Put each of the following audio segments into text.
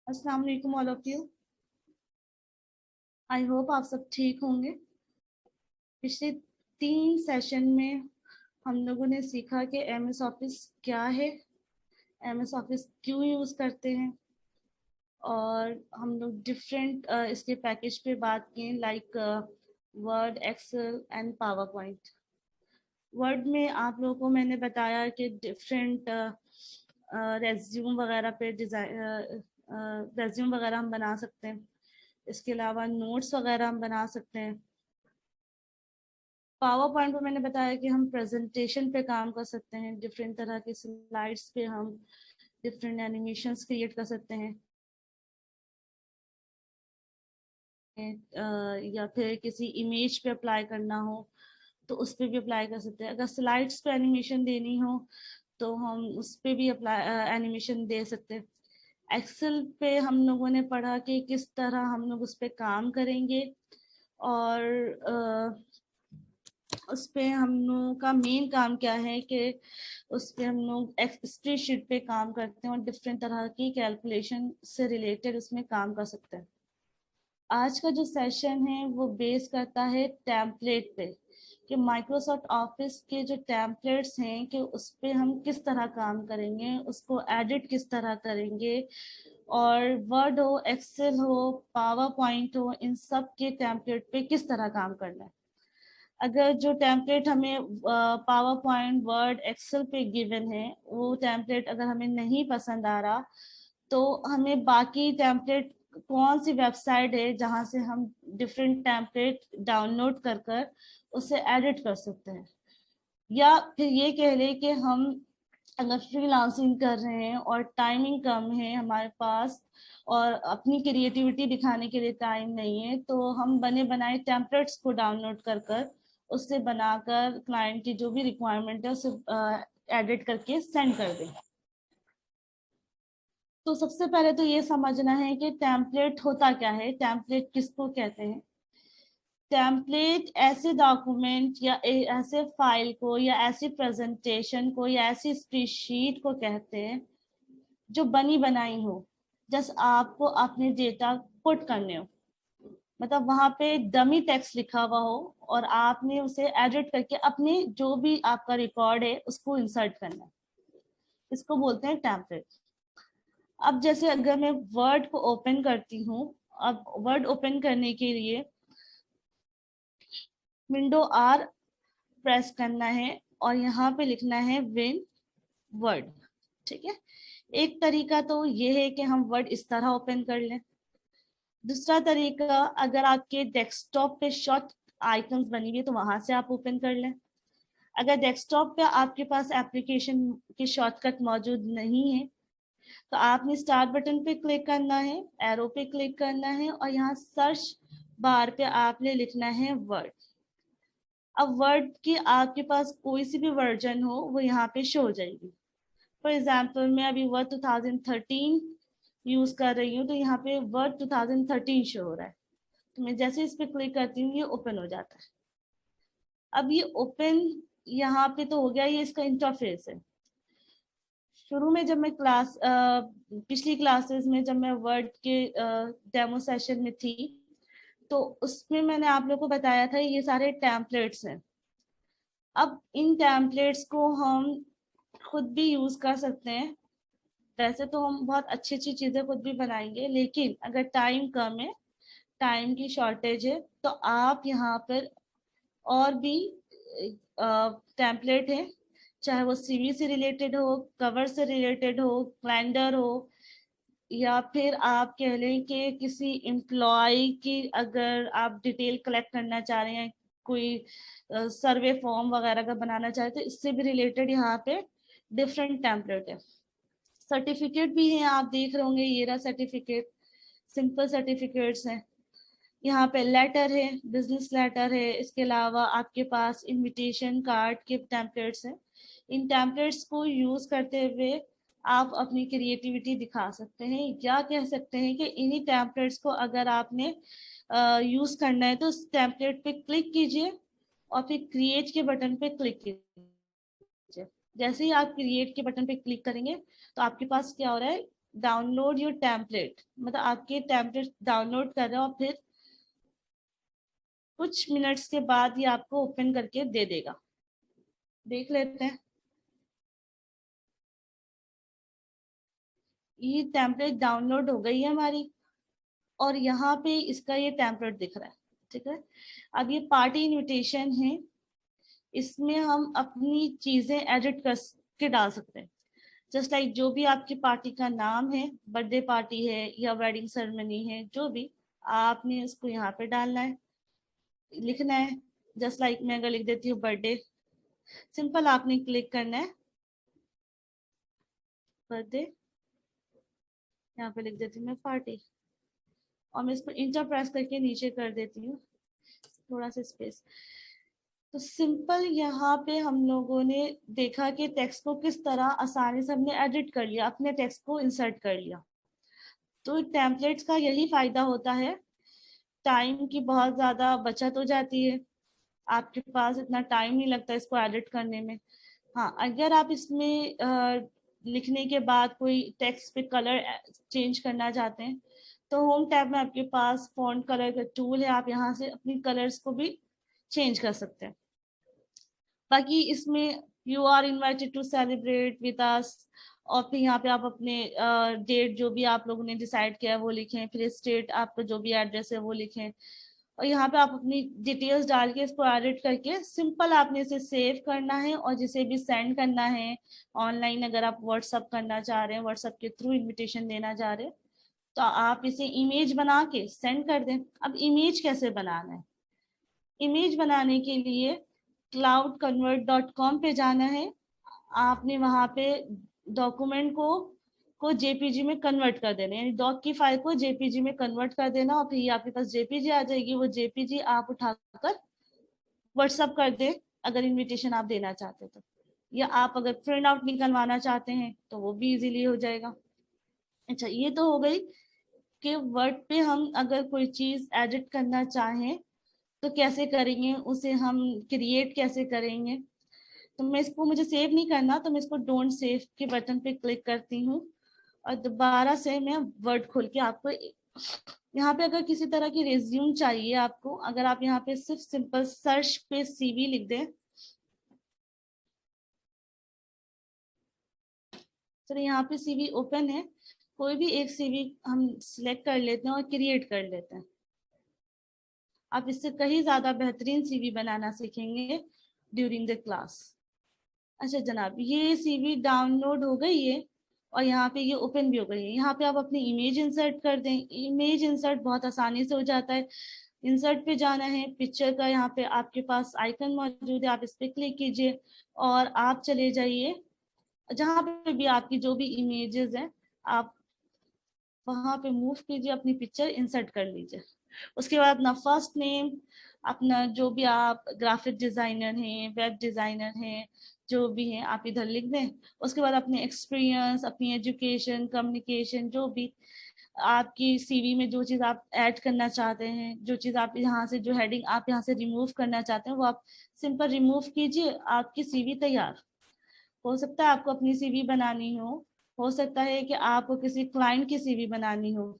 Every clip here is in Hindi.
अस्सलाम वालेकुम all of you. I hope आप सब ठीक होंगे। पिछले 3 सेशन में हम लोगों ने सीखा कि एमएस ऑफिस क्या है, एमएस ऑफिस क्यों यूज़ करते हैं, और हम लोग डिफरेंट इसके पैकेज पे बात किए like Word, Excel and PowerPoint. Word में आप लोगों को मैंने बताया कि डिफरेंट रेज्यूम वगैरह पे डिज़ाइन रेज्यूम वगैरह हम बना सकते हैं। इसके अलावा नोट्स वगैरह हम बना सकते हैं। पावर पॉइंट पे मैंने बताया कि हम प्रेजेंटेशन पे काम कर सकते हैं, डिफरेंट तरह के स्लाइड्स पे हम डिफरेंट एनिमेशंस क्रिएट कर सकते हैं, या फिर किसी इमेज पे अप्लाई करना हो तो उस पर भी अप्लाई कर सकते हैं। अगर स्लाइड्स पे एनिमेशन देनी हो तो हम उस पर भी अप्लाई एनिमेशन दे सकते हैं। एक्सेल पे हम लोगों ने पढ़ा कि किस तरह हम लोग उस पर काम करेंगे, और उस पे हम लोगों का मेन काम क्या है कि उस पे हम लोग स्प्रेडशीट पे काम करते हैं और डिफरेंट तरह की कैलकुलेशन से रिलेटेड उसमें काम कर सकते हैं। आज का जो सेशन है वो बेस करता है टेम्पलेट पे, कि माइक्रोसॉफ्ट ऑफिस के जो टेम्पलेट्स हैं कि उस पे हम किस तरह काम करेंगे, उसको एडिट किस तरह करेंगे, और वर्ड हो, एक्सेल हो, पावर पॉइंट हो, इन सब के टेम्पलेट पे किस तरह काम करना है। अगर जो टेम्पलेट हमें पावर पॉइंट, वर्ड, एक्सेल पे गिवन है, वो टेम्पलेट अगर हमें नहीं पसंद आ रहा तो हमें बाकी टेम्पलेट, कौन सी वेबसाइट है जहां से हम डिफरेंट टेम्पलेट डाउनलोड कर कर उसे एडिट कर सकते हैं। या फिर ये कह लें कि हम अगर फ्रीलांसिंग कर रहे हैं और टाइमिंग कम है हमारे पास और अपनी क्रिएटिविटी दिखाने के लिए टाइम नहीं है, तो हम बने बनाए टेम्पलेट्स को डाउनलोड कर कर उससे बनाकर क्लाइंट की जो भी रिक्वायरमेंट है उसे एडिट करके सेंड कर दें। तो सबसे पहले तो ये समझना है कि टेम्पलेट होता क्या है, टेम्पलेट किसको कहते हैं। टेम्पलेट ऐसे डॉक्यूमेंट या ऐसे फाइल को या ऐसी प्रेजेंटेशन को या ऐसी स्प्रेडशीट को कहते हैं जो बनी बनाई हो, जस्ट आपको अपने डेटा पुट करने हो, मतलब वहां पे डमी टेक्स्ट लिखा हुआ हो और आपने उसे एडिट करके अपने जो भी आपका रिकॉर्ड है उसको इंसर्ट करना है, इसको बोलते हैं टेम्पलेट। अब जैसे अगर मैं वर्ड को ओपन करती हूँ, अब वर्ड ओपन करने के लिए विंडो आर प्रेस करना है और यहाँ पे लिखना है विन वर्ड। ठीक है, एक तरीका तो ये है कि हम वर्ड इस तरह ओपन कर लें। दूसरा तरीका, अगर आपके डेस्कटॉप पे शॉर्ट आइकन्स बनी हुई है तो वहां से आप ओपन कर लें। अगर डेस्कटॉप पे आपके पास एप्लीकेशन की शॉर्टकट मौजूद नहीं है तो आपने स्टार्ट बटन पे क्लिक करना है, एरो पे क्लिक करना है और यहाँ सर्च बार पे आपने लिखना है वर्ड। अब वर्ड की आपके पास कोई सी भी वर्जन हो वो यहाँ पे शो हो जाएगी। फॉर एग्जाम्पल मैं अभी वर्ड 2013 यूज कर रही हूँ तो यहाँ पे वर्ड 2013 शो हो रहा है, तो मैं जैसे इस पे क्लिक करती हूँ ये ओपन हो जाता है। अब ये ओपन यहाँ पे तो हो गया, ये इसका इंटरफेस है। शुरू में जब मैं पिछली क्लासेस में जब मैं वर्ड के डेमो सेशन में थी तो उसमें मैंने आप लोगों को बताया था ये सारे टेम्पलेट्स हैं। अब इन टेम्पलेट्स को हम खुद भी यूज कर सकते हैं। वैसे तो हम बहुत अच्छी अच्छी चीजें खुद भी बनाएंगे, लेकिन अगर टाइम कम है, टाइम की शॉर्टेज है, तो आप यहाँ पर और भी टेम्पलेट है, चाहे वो सीवी से रिलेटेड हो, कवर से रिलेटेड हो, कैलेंडर हो, या फिर आप कह लें कि किसी एम्प्लॉय की अगर आप डिटेल कलेक्ट करना चाह रहे हैं, कोई सर्वे फॉर्म वगैरह का बनाना चाहे तो इससे भी रिलेटेड यहाँ पे डिफरेंट टेम्पलेट है। सर्टिफिकेट भी हैं, आप देख रहे होंगे ये रहा सर्टिफिकेट, सिंपल सर्टिफिकेट्स हैं। यहाँ पे लेटर है, बिजनेस लेटर है, इसके अलावा आपके पास इनविटेशन कार्ड के टेम्पलेट्स हैं। इन टेम्पलेट्स को यूज करते हुए आप अपनी क्रिएटिविटी दिखा सकते हैं, या कह सकते हैं कि इन्हीं टेम्पलेट्स को अगर आपने यूज करना है तो उस टेम्पलेट पे क्लिक कीजिए और फिर क्रिएट के बटन पे क्लिक कीजिए। जैसे ही आप क्रिएट के बटन पे क्लिक करेंगे तो आपके पास क्या हो रहा है, डाउनलोड योर टेम्पलेट, मतलब आपके टेम्पलेट डाउनलोड कर रहे हो और फिर कुछ मिनट्स के बाद ये आपको ओपन करके दे देगा। देख लेते हैं। ये टेम्पलेट डाउनलोड हो गई है हमारी और यहाँ पे इसका ये टेम्पलेट दिख रहा है। ठीक है, अब ये पार्टी इनविटेशन है, इसमें हम अपनी चीजें एडिट कर के डाल सकते हैं। जस्ट लाइक जो भी आपकी पार्टी का नाम है, बर्थडे पार्टी है या वेडिंग सेरेमनी है, जो भी आपने इसको यहाँ पे डालना है, लिखना है। जस्ट लाइक मैं अगर लिख देती हूँ बर्थडे, सिंपल आपने क्लिक करना है बर्थडे, यहाँ पे लिख देती हूँ मैं पार्टी और मैं इसको इंटर प्रेस करके नीचे कर देती हूँ थोड़ा सा स्पेस। तो सिंपल यहाँ पे हम लोगों ने देखा कि टेक्स्ट को किस तरह आसानी से हमने एडिट कर लिया, अपने टेक्स्ट को इंसर्ट कर लिया। तो टेम्पलेट्स का यही फायदा होता है, टाइम की बहुत ज्यादा बचत हो जाती है, आपके पास इतना टाइम नहीं लगता इसको एडिट करने में। हाँ, अगर आप इसमें लिखने के बाद कोई टेक्स्ट पे कलर चेंज करना चाहते हैं तो होम टैब में आपके पास फॉन्ट कलर का टूल है, आप यहाँ से अपनी कलर्स को भी चेंज कर सकते हैं। बाकी इसमें you are invited to celebrate with us, और फिर यहाँ पे आप अपने डेट जो भी आप लोगों ने डिसाइड किया है वो लिखें, फिर स्टेट आपका जो भी एड्रेस है वो लिखें, और यहाँ पे आप अपनी डिटेल्स डाल के इसको एडिट करके सिंपल आपने इसे सेव करना है और जिसे भी सेंड करना है ऑनलाइन, अगर आप व्हाट्सअप करना चाह रहे हैं, व्हाट्सअप के थ्रू इनविटेशन देना चाह रहे हैं, तो आप इसे इमेज बना के सेंड कर दें। अब इमेज कैसे बनाना है? इमेज बनाने के लिए cloudconvert.com पे जाना है, आपने वहां पे डॉक्यूमेंट को जेपीजी में कन्वर्ट कर देना, यानी डॉक की फाइल को जेपीजी में कन्वर्ट कर देना, और फिर ये आपके पास जेपीजी आ जाएगी। वो जेपीजी आप उठाकर व्हाट्सअप कर दे अगर इनविटेशन आप देना चाहते हो तो, या आप अगर प्रिंट आउट निकलवाना चाहते हैं तो वो भी इजीली हो जाएगा। अच्छा, ये तो हो गई कि वर्ड पे हम अगर कोई चीज एडिट करना चाहें तो कैसे करेंगे, उसे हम क्रिएट कैसे करेंगे। तो मैं इसको, मुझे सेव नहीं करना तो मैं इसको डोंट सेव के बटन पे क्लिक करती हूँ और दोबारा से मैं वर्ड खोल के आपको यहाँ पे अगर किसी तरह की रिज्यूम चाहिए आपको, अगर आप यहाँ पे सिर्फ सिंपल सर्च पे सीवी लिख दें, चलो यहाँ पे सीवी ओपन है, कोई भी एक सीवी हम सिलेक्ट कर लेते हैं और क्रिएट कर लेते हैं। आप इससे कहीं ज्यादा बेहतरीन सीवी बनाना सीखेंगे ड्यूरिंग द क्लास। अच्छा जनाब, ये सीवी डाउनलोड हो गई है और यहाँ पे ये ओपन भी हो गई है। यहाँ पे आप अपनी इमेज इंसर्ट कर दें, इमेज इंसर्ट बहुत आसानी से हो जाता है। इंसर्ट पे जाना है, पिक्चर का यहाँ पे आपके पास आइकन मौजूद है, आप इस पे क्लिक कीजिए और आप चले जाइए जहाँ पे भी आपकी जो भी इमेजेस हैं, आप वहां पे मूव कीजिए, अपनी पिक्चर इंसर्ट कर लीजिए। उसके बाद अपना फर्स्ट नेम, अपना जो भी आप ग्राफिक डिजाइनर हैं, वेब डिजाइनर हैं, जो भी हैं आप इधर लिख दें। उसके बाद अपने एक्सपीरियंस, अपनी एजुकेशन, कम्युनिकेशन, जो भी आपकी सीवी में जो चीज़ आप ऐड करना चाहते हैं, जो चीज़ आप यहाँ से, जो हेडिंग आप यहाँ से रिमूव करना चाहते हैं वो आप सिंपल रिमूव कीजिए, आपकी सीवी तैयार। हो सकता है आपको अपनी सीवी बनानी हो सकता है कि आपको किसी क्लाइंट की सीवी बनानी हो।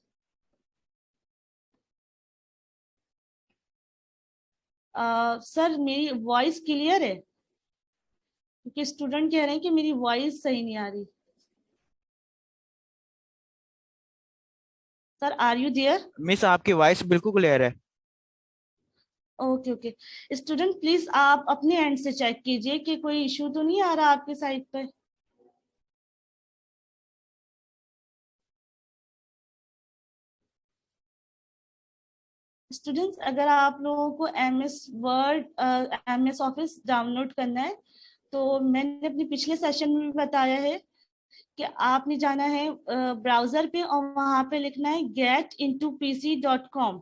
सर मेरी वॉइस क्लियर है? क्योंकि स्टूडेंट कह रहे हैं कि मेरी वॉइस सही नहीं आ रही। Sir are you there? Miss आपकी वॉइस बिल्कुल क्लियर है। ओके ओके, स्टूडेंट प्लीज आप अपने एंड से चेक कीजिए कि कोई इशू तो नहीं आ रहा आपके साइड पे। स्टूडेंट्स, अगर आप लोगों को MS word, MS office download करना है तो मैंने अपने पिछले सेशन में भी बताया है कि आपने जाना है ब्राउजर पे और वहां पे लिखना है getintopc.com।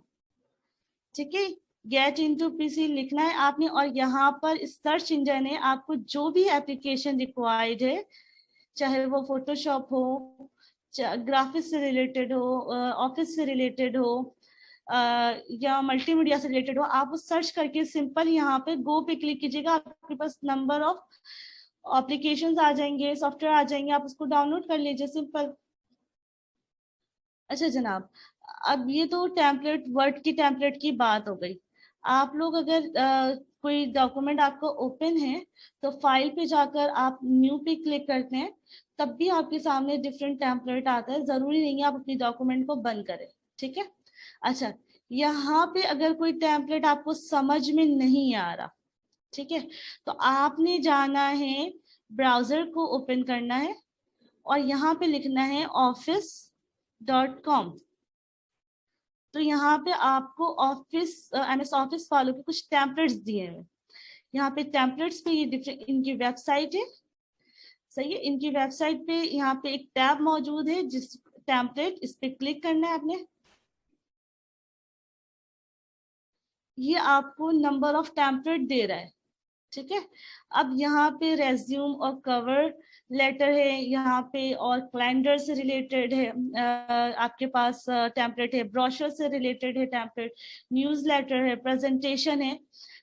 ठीक है, गेट इनटू पीसी लिखना है आपने, और यहाँ पर सर्च इंजन है, आपको जो भी एप्लीकेशन रिक्वायर्ड है, चाहे वो फोटोशॉप हो, ग्राफिक्स से रिलेटेड हो, ऑफिस से रिलेटेड हो, या मल्टीमीडिया से रिलेटेड हो, आप उस सर्च करके सिंपल यहाँ पे गो पे क्लिक कीजिएगा, आपके पास नंबर ऑफ एप्लीकेशंस आ जाएंगे, सॉफ्टवेयर आ जाएंगे, आप उसको डाउनलोड कर लीजिए सिंपल। अच्छा जनाब, अब ये तो टेम्पलेट, वर्ड की टेम्पलेट की बात हो गई। आप लोग अगर कोई डॉक्यूमेंट आपको ओपन है तो फाइल पे जाकर आप न्यू पे क्लिक करते हैं, तब भी आपके सामने डिफरेंट टेम्पलेट आता है। जरूरी नहीं है आप अपनी डॉक्यूमेंट को बंद करें, ठीक है। अच्छा, यहाँ पे अगर कोई टेम्पलेट आपको समझ में नहीं आ रहा, ठीक है, तो आपने जाना है, ब्राउजर को ओपन करना है और यहाँ पे लिखना है office.com। तो यहाँ पे आपको ऑफिस, एमएस ऑफिस वालों के कुछ टेम्पलेट्स दिए हैं। यहाँ पे टेम्पलेट्स पे ये डिफरेंट इनकी वेबसाइट है, सही है। इनकी वेबसाइट पे यहाँ पे एक टैब मौजूद है, जिस टेम्पलेट, इस पे क्लिक करना है आपने। ये आपको नंबर ऑफ टेम्पलेट दे रहा है, ठीक है। अब यहाँ पे रेज्यूम और कवर लेटर है यहाँ पे, और कैलेंडर से रिलेटेड है, आपके पास टेम्पलेट है, ब्रोशर से रिलेटेड है टेम्पलेट, न्यूज़ लेटर है, प्रेजेंटेशन है।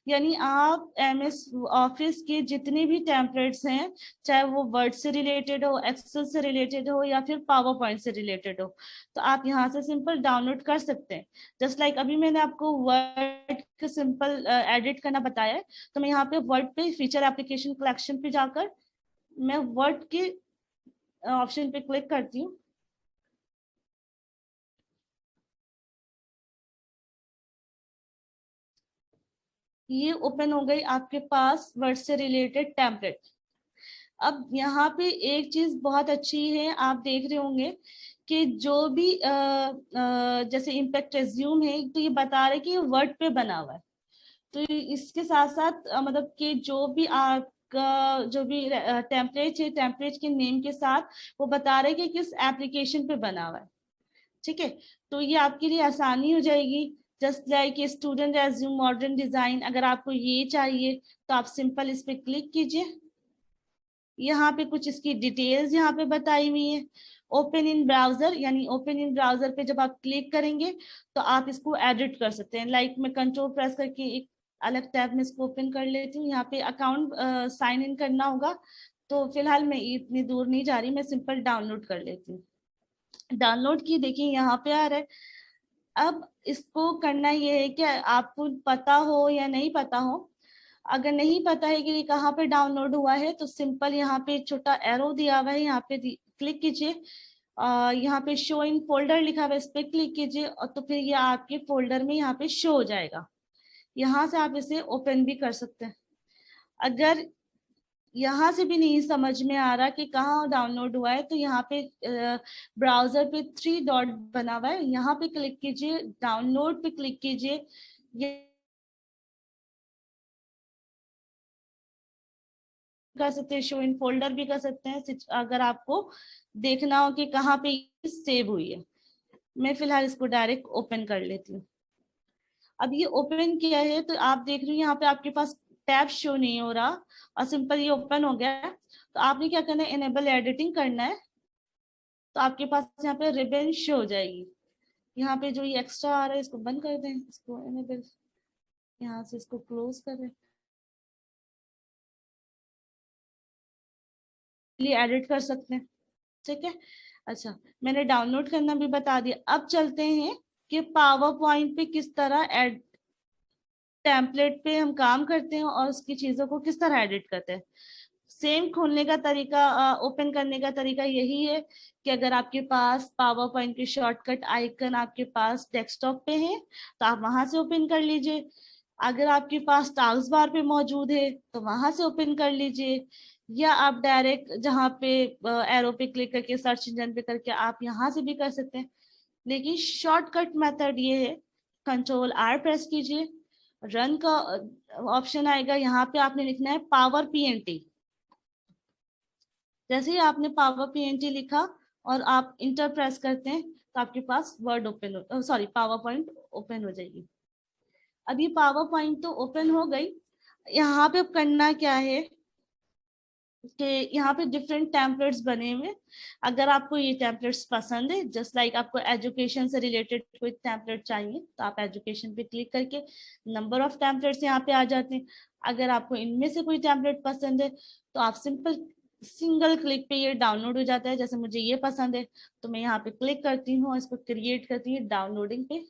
यानी आप एमएस ऑफिस के जितने भी टेम्पलेट्स हैं, चाहे वो वर्ड से रिलेटेड हो, एक्सेल से रिलेटेड हो, या फिर पावर पॉइंट से रिलेटेड हो, तो आप यहाँ से सिंपल डाउनलोड कर सकते हैं। जस्ट लाइक अभी मैंने आपको वर्ड का सिंपल एडिट करना बताया है, तो मैं यहाँ पे word pay feature application collection पे जाकर मैं वर्ड के ऑप्शन पे क्लिक करती हूँ। ये ओपन हो गई आपके पास वर्ड से रिलेटेड टेम्पलेट। अब यहाँ पे एक चीज बहुत अच्छी है, आप देख रहे होंगे कि जो भी जैसे इम्पैक्ट रेज्यूम है, तो ये बता रहे कि ये वर्ड पे बना हुआ है। तो इसके साथ साथ मतलब कि जो भी आपका जो भी टेम्पलेट है, टेम्पलेट के नेम के साथ वो बता रहे कि किस एप्लीकेशन पे बना हुआ है, ठीक है। तो ये आपके लिए आसानी हो जाएगी। Just like student resume modern design, अगर आपको ये चाहिए तो आप सिंपल इस पे क्लिक कीजिए। यहाँ पे कुछ इसकी डिटेल्स यहाँ पे बताई हुई है। ओपन इन ब्राउजर, यानी ओपन इन ब्राउजर पे जब आप क्लिक करेंगे तो आप इसको एडिट कर सकते हैं। लाइक मैं कंट्रोल प्रेस करके एक अलग टैब में इसको ओपन कर लेती हूँ। यहाँ पे अकाउंट साइन इन करना होगा, तो फिलहाल मैं इतनी दूर नहीं जा रही, मैं सिंपल डाउनलोड कर लेती हूँ। डाउनलोड की, देखिए यहाँ पे आ रहा है। अब इसको करना ये है कि आपको पता हो या नहीं पता हो, अगर नहीं पता है कि ये कहाँ पे डाउनलोड हुआ है, तो सिंपल यहाँ पे छोटा एरो दिया हुआ है, यहाँ पे क्लिक कीजिए। यहाँ पे शो इन फोल्डर लिखा हुआ है, इस पे क्लिक कीजिए, और तो फिर ये आपके फोल्डर में यहाँ पे शो हो जाएगा। यहाँ से आप इसे ओपन भी कर सकते हैं। अगर यहाँ से भी नहीं समझ में आ रहा कि कहाँ डाउनलोड हुआ है, तो यहाँ पे ब्राउजर पे 3 डॉट बना हुआ है, यहाँ पे क्लिक कीजिए, डाउनलोड पे क्लिक कीजिए। ये कर सकते हैं, शो इन फोल्डर भी कर सकते हैं, अगर आपको देखना हो कि कहाँ पे सेव हुई है। मैं फिलहाल इसको डायरेक्ट ओपन कर लेती हूँ। अब ये ओपन किया है तो आप देख रही हैं यहाँ पे आपके पास टैब शो नहीं हो रहा, और सिंपल ये ओपन हो गया है। तो आपने क्या करना है, इनेबल एडिटिंग करना है। तो आपके पास यहाँ पे रिबन शो हो जाएगी। यहाँ पे जो ये एक्स्ट्रा आ रहा है इसको बंद कर दें, इसको इनेबल, यहाँ से इसको क्लोज कर दें, ये एडिट कर सकते हैं, ठीक है। अच्छा, मैंने डाउनलोड करना भी बता दिया। अब चलते हैं कि पावर पॉइंट पे किस तरह टेम्पलेट पे हम काम करते हैं और उसकी चीजों को किस तरह एडिट करते हैं। सेम खोलने का तरीका, ओपन करने का तरीका यही है कि अगर आपके पास पावर पॉइंट की शॉर्टकट आइकन आपके पास डेस्कटॉप पे है तो आप वहां से ओपन कर लीजिए। अगर आपके पास टास्क बार पे मौजूद है तो वहां से ओपन कर लीजिए, या आप डायरेक्ट जहाँ पे एरो पे क्लिक करके सर्च इंजन पे करके आप यहाँ से भी कर सकते हैं। लेकिन शॉर्टकट मेथड ये है, कंट्रोल आर प्रेस कीजिए, रन का ऑप्शन आएगा, यहाँ पे आपने लिखना है पावर पीएनटी। जैसे ही आपने पावर पीएनटी लिखा और आप इंटर प्रेस करते हैं तो आपके पास वर्ड ओपन हो, सॉरी, पावर पॉइंट ओपन हो जाएगी। अब ये पावर पॉइंट तो ओपन हो गई। यहाँ पे अब करना क्या है कि यहाँ पे डिफरेंट टेम्पलेट्स बने हुए। अगर आपको ये टेम्पलेट्स पसंद है, जस्ट लाइक आपको एजुकेशन से रिलेटेड कोई टेम्पलेट चाहिए, तो आप एजुकेशन पे क्लिक करके नंबर ऑफ टेम्पलेट्स यहाँ पे आ जाते हैं। अगर आपको इनमें से कोई टेम्पलेट पसंद है तो आप सिंपल सिंगल क्लिक पे ये डाउनलोड हो जाता है। जैसे मुझे ये पसंद है तो मैं यहाँ पे क्लिक करती हूँ, इसको क्रिएट करती हूँ, डाउनलोडिंग पे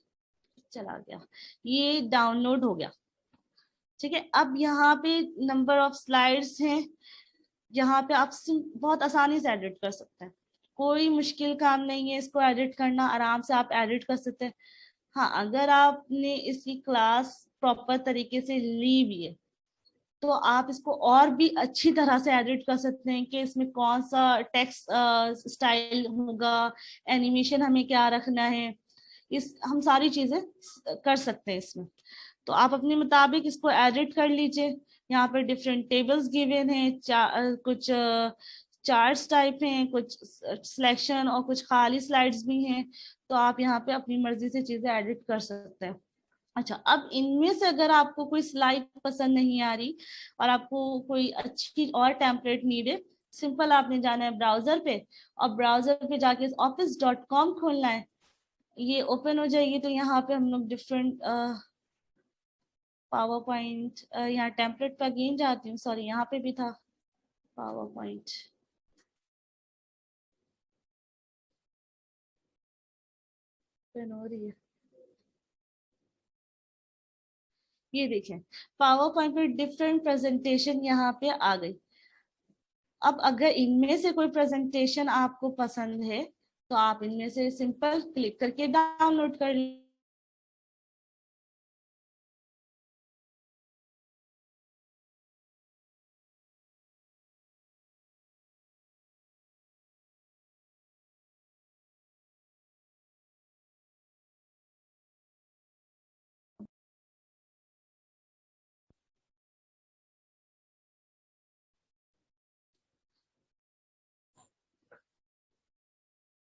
चला गया, ये डाउनलोड हो गया। ठीक है, अब यहाँ पे नंबर ऑफ स्लाइड्स हैं, यहाँ पे आप बहुत आसानी से एडिट कर सकते हैं, कोई मुश्किल काम नहीं है इसको एडिट करना, आराम से आप एडिट कर सकते हैं। हाँ, अगर आपने इसकी क्लास प्रॉपर तरीके से ली भी है तो आप इसको और भी अच्छी तरह से एडिट कर सकते हैं कि इसमें कौन सा टेक्स्ट स्टाइल होगा, एनिमेशन हमें क्या रखना है, इस हम सारी चीजें कर सकते हैं इसमें। तो आप अपने मुताबिक इसको एडिट कर लीजिए। यहाँ पर डिफरेंट टेबल्स गिवन हैं, कुछ चार्ट्स टाइप हैं, कुछ सिलेक्शन और कुछ खाली स्लाइड्स भी हैं। तो आप यहाँ पे अपनी मर्जी से चीजें एडिट कर सकते हैं। अच्छा, अब इनमें से अगर आपको कोई स्लाइड पसंद नहीं आ रही और आपको कोई अच्छी और टेम्पलेट नीड है, सिंपल आपने जाना है ब्राउजर पे, और ब्राउजर पे जाके office.com खोलना है, ये ओपन हो जाएगी। तो यहाँ पे हम लोग डिफरेंट पावर पॉइंट, यहाँ टेम्पलेट पे अगेन जाती हूँ, सॉरी यहाँ पे भी था पावर पॉइंट, ओपन हो रही है, ये देखें पावर पॉइंट पे डिफरेंट प्रेजेंटेशन यहाँ पे आ गई। अब अगर इनमें से कोई प्रेजेंटेशन आपको पसंद है तो आप इनमें से सिंपल क्लिक करके डाउनलोड कर लीजिए।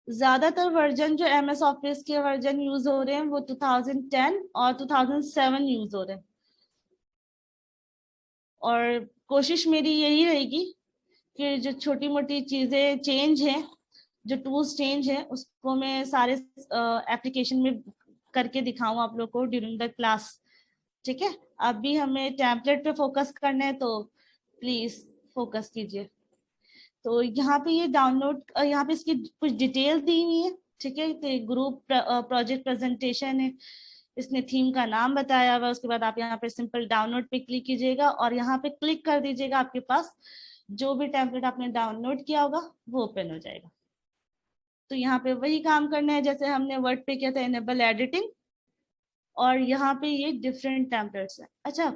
ज्यादातर वर्जन जो MS ऑफिस के वर्जन यूज हो रहे हैं वो 2010 और 2007 यूज हो रहे हैं, और कोशिश मेरी यही रहेगी कि जो छोटी मोटी चीजें चेंज हैं, जो टूल्स चेंज है, उसको मैं सारे एप्लीकेशन में करके दिखाऊं आप लोग को ड्यूरिंग द क्लास। ठीक है, अभी हमें टेम्पलेट पे फोकस करना है तो प्लीज फोकस कीजिए। तो यहाँ पे ये डाउनलोड, यहाँ पे इसकी कुछ डिटेल दी हुई है। ठीक है, तो ग्रुप प्रोजेक्ट प्रेजेंटेशन है, इसने थीम का नाम बताया हुआ, उसके बाद आप यहाँ पे सिंपल डाउनलोड पे क्लिक कीजिएगा और यहाँ पे क्लिक कर दीजिएगा, आपके पास जो भी टेम्पलेट आपने डाउनलोड किया होगा वो ओपन हो जाएगा। तो यहाँ पे वही काम करना है जैसे हमने वर्ड पे किया था, एनेबल एडिटिंग, और यहाँ पे ये डिफरेंट टेम्पलेट्स है। अच्छा,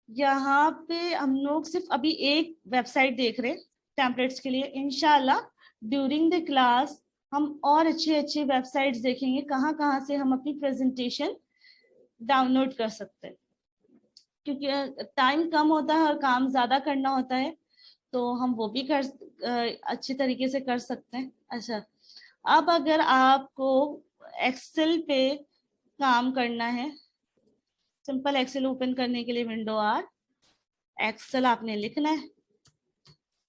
यहाँ पे हम लोग सिर्फ अभी एक वेबसाइट देख रहे हैं टेम्पलेट्स के लिए, इंशाल्लाह ड्यूरिंग द क्लास हम और अच्छे अच्छे वेबसाइट्स देखेंगे कहाँ कहाँ से हम अपनी प्रेजेंटेशन डाउनलोड कर सकते हैं, क्योंकि टाइम कम होता है और काम ज्यादा करना होता है, तो हम वो भी अच्छी तरीके से कर सकते हैं। अच्छा, अब अगर आपको एक्सेल पे काम करना है, सिंपल एक्सेल ओपन करने के लिए विंडो आर, एक्सेल आपने लिखना है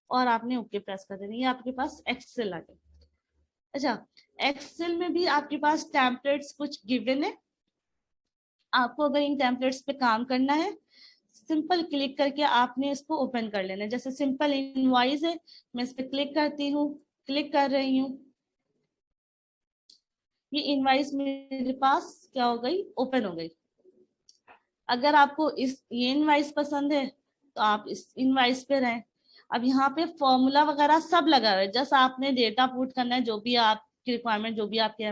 और आपने ओके प्रेस कर देना, ये आपके पास एक्सेल आ गया। अच्छा, एक्सेल में भी आपके पास टेम्पलेट्स कुछ गिवन है, आपको अगर इन टेम्पलेट्स पे काम करना है सिंपल क्लिक करके आपने इसको ओपन कर लेना है। जैसे सिंपल इनवॉइस है, मैं इस पर क्लिक करती हूँ, क्लिक कर रही हूँ, ये इनवॉइस मेरे पास क्या हो गई, ओपन हो गई। अगर आपको ये इनवॉइस पसंद है तो आप इस इनवॉइस पे रहें। अब यहाँ पे फॉर्मूला वगैरह सब लगा हुआ है, जस्ट आपने डेटा पुट करना है, जो भी आपकी रिक्वायरमेंट, जो भी आपके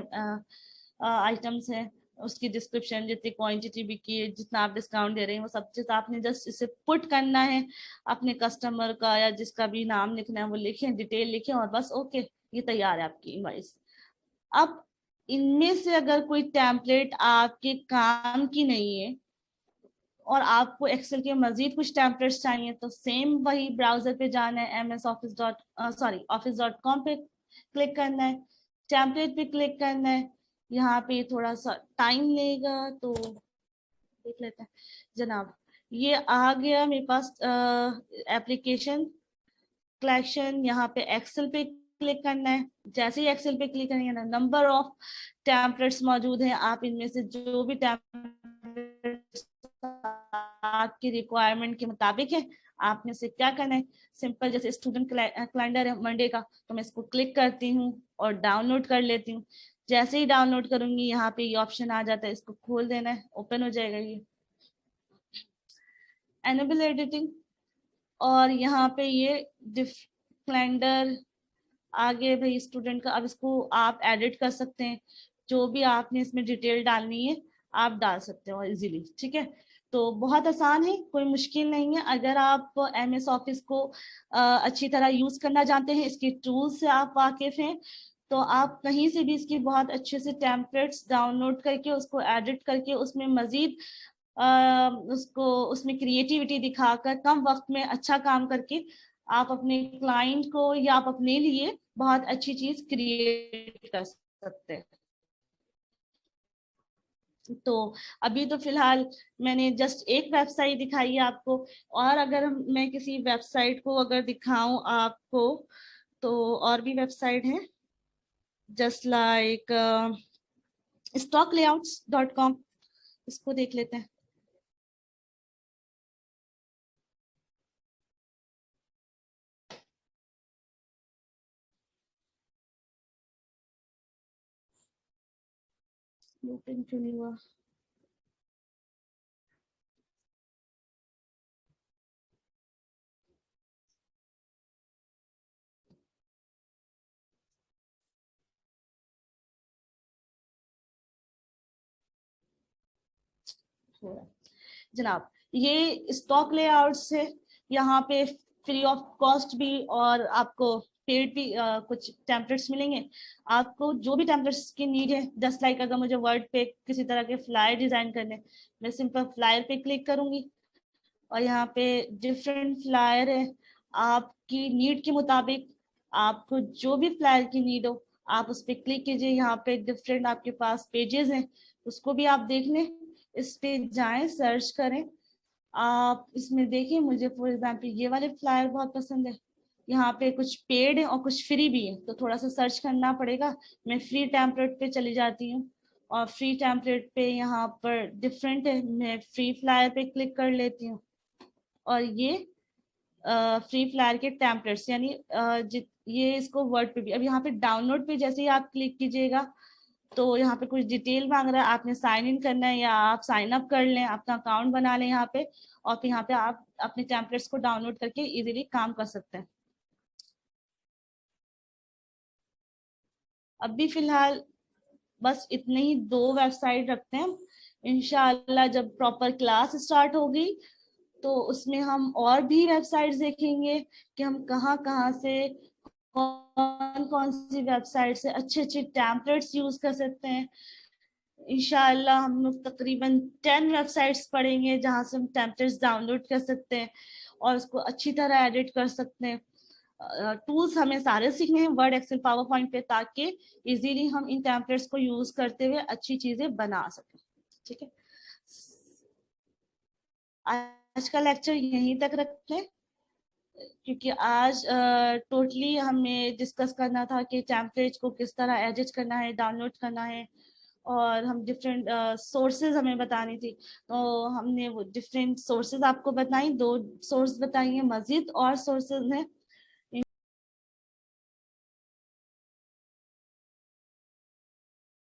आइटम्स हैं उसकी डिस्क्रिप्शन, जितनी क्वांटिटी बिकी है, जितना आप डिस्काउंट दे रहे हैं, वो सब चीज आपने जस्ट इसे पुट करना है, अपने कस्टमर का या जिसका भी नाम लिखना है वो लिखें, डिटेल लिखें और बस ओके, ये तैयार है आपकी इनवॉइस। अब इनमें से अगर कोई टेम्पलेट आपके काम की नहीं है और आपको एक्सेल के मजीद कुछ टेम्पलेट्स चाहिए तो सेम वही ब्राउजर पे जाना है, office.com पे क्लिक करना है, टेम्पलेट पे क्लिक करना है। यहाँ पे थोड़ा सा टाइम लेगा तो देख लेते हैं जनाब। ये आ गया मेरे पास एप्लीकेशन कलेक्शन, यहाँ पे एक्सेल पे क्लिक करना है। जैसे ही एक्सेल पे क्लिक करेंगे ना, नंबर ऑफ टेम्पलेट्स मौजूद हैं, आप इनमें से जो भी टेम्पलेट्स आपकी रिक्वायरमेंट के मुताबिक है आपने से क्या करना है, सिंपल जैसे स्टूडेंट कैलेंडर है मंडे का, तो मैं इसको क्लिक करती हूँ और डाउनलोड कर लेती हूँ। जैसे ही डाउनलोड करूंगी यहाँ पे ये ऑप्शन आ जाता है, इसको खोल देना है, ओपन हो जाएगा ये एनेबल एडिटिंग। और यहाँ पे ये कैलेंडर आगे भाई स्टूडेंट का, अब इसको आप एडिट कर सकते हैं, जो भी आपने इसमें डिटेल डालनी है आप डाल सकते हो इजीली। ठीक है, तो बहुत आसान है, कोई मुश्किल नहीं है। अगर आप MS ऑफिस को अच्छी तरह यूज करना जानते हैं, इसके टूल्स से आप वाकिफ हैं, तो आप कहीं से भी इसकी बहुत अच्छे से टेम्पलेट्स डाउनलोड करके उसको एडिट करके उसमें मजीद उसको उसमें क्रिएटिविटी दिखाकर कम वक्त में अच्छा काम करके आप अपने क्लाइंट को या आप अपने लिए बहुत अच्छी चीज क्रिएट कर सकते हैं। तो अभी तो फिलहाल मैंने जस्ट एक वेबसाइट दिखाई है आपको, और अगर मैं किसी वेबसाइट को अगर दिखाऊं आपको, तो और भी वेबसाइट है जस्ट लाइक stocklayouts.com, इसको देख लेते हैं। ओपन क्यों नहीं हुआ? जनाब, ये स्टॉक लेआउट से यहाँ पे फ्री ऑफ कॉस्ट भी और आपको पेड भी कुछ टेम्पलेट्स मिलेंगे। आपको जो भी टेम्पलेट्स की नीड है, जस्ट लाइक अगर मुझे वर्ड पे किसी तरह के फ्लायर डिजाइन करने, मैं सिंपल फ्लायर पे क्लिक करूंगी और यहाँ पे डिफरेंट फ्लायर है। आपकी नीड के मुताबिक आपको जो भी फ्लायर की नीड हो आप उस पर क्लिक कीजिए। यहाँ पे डिफरेंट आपके पास पेजेस हैं, उसको भी आप देख लें। इस पे जाएं, सर्च करें, आप इसमें देखिए। मुझे फॉर एग्जांपल ये वाले फ्लायर बहुत पसंद है। यहाँ पे कुछ पेड है और कुछ फ्री भी है, तो थोड़ा सा सर्च करना पड़ेगा। मैं फ्री टेम्पलेट पे चली जाती हूँ और फ्री टेम्पलेट पे यहाँ पर डिफरेंट है, मैं फ्री फ्लायर पे क्लिक कर लेती हूँ और ये फ्री फ्लायर के टेम्पलेट्स यानी ये इसको वर्ड पे भी। अब यहाँ पे डाउनलोड पे जैसे ही आप क्लिक कीजिएगा तो यहाँ पे कुछ डिटेल मांग रहा है, आपने साइन इन करना है या आप साइन अप कर लें, अपना अकाउंट बना लें यहाँ पे, और फिर यहाँ पे आप अपने टेम्पलेट्स को डाउनलोड करके इजीली काम कर सकते हैं। अभी फिलहाल बस इतने ही दो वेबसाइट रखते हैं। इंशाल्लाह जब प्रॉपर क्लास स्टार्ट होगी तो उसमें हम और भी वेबसाइट्स देखेंगे कि हम कहाँ कहाँ से कौन कौन सी वेबसाइट से अच्छे अच्छे टेम्पलेट्स यूज कर सकते हैं। इंशाल्लाह हम लोग तकरीबन 10 वेबसाइट्स पढ़ेंगे जहाँ से हम टेम्पलेट्स डाउनलोड कर सकते हैं और उसको अच्छी तरह एडिट कर सकते हैं। टूल्स हमें सारे सीखने हैं वर्ड, एक्सेल, पावर पॉइंट पे, ताकि इजीली हम इन टेम्पलेट्स को यूज करते हुए अच्छी चीजें बना सकें। ठीक है, आज का लेक्चर यहीं तक रखते हैं, क्योंकि आज टोटली हमें डिस्कस करना था कि टेम्पलेट को किस तरह एडिट करना है, डाउनलोड करना है, और हम डिफरेंट सोर्सेज हमें बतानी थी। तो हमने वो डिफरेंट सोर्सेज आपको बताई, दो सोर्स बताई हैं, मजीद और सोर्सेज हैं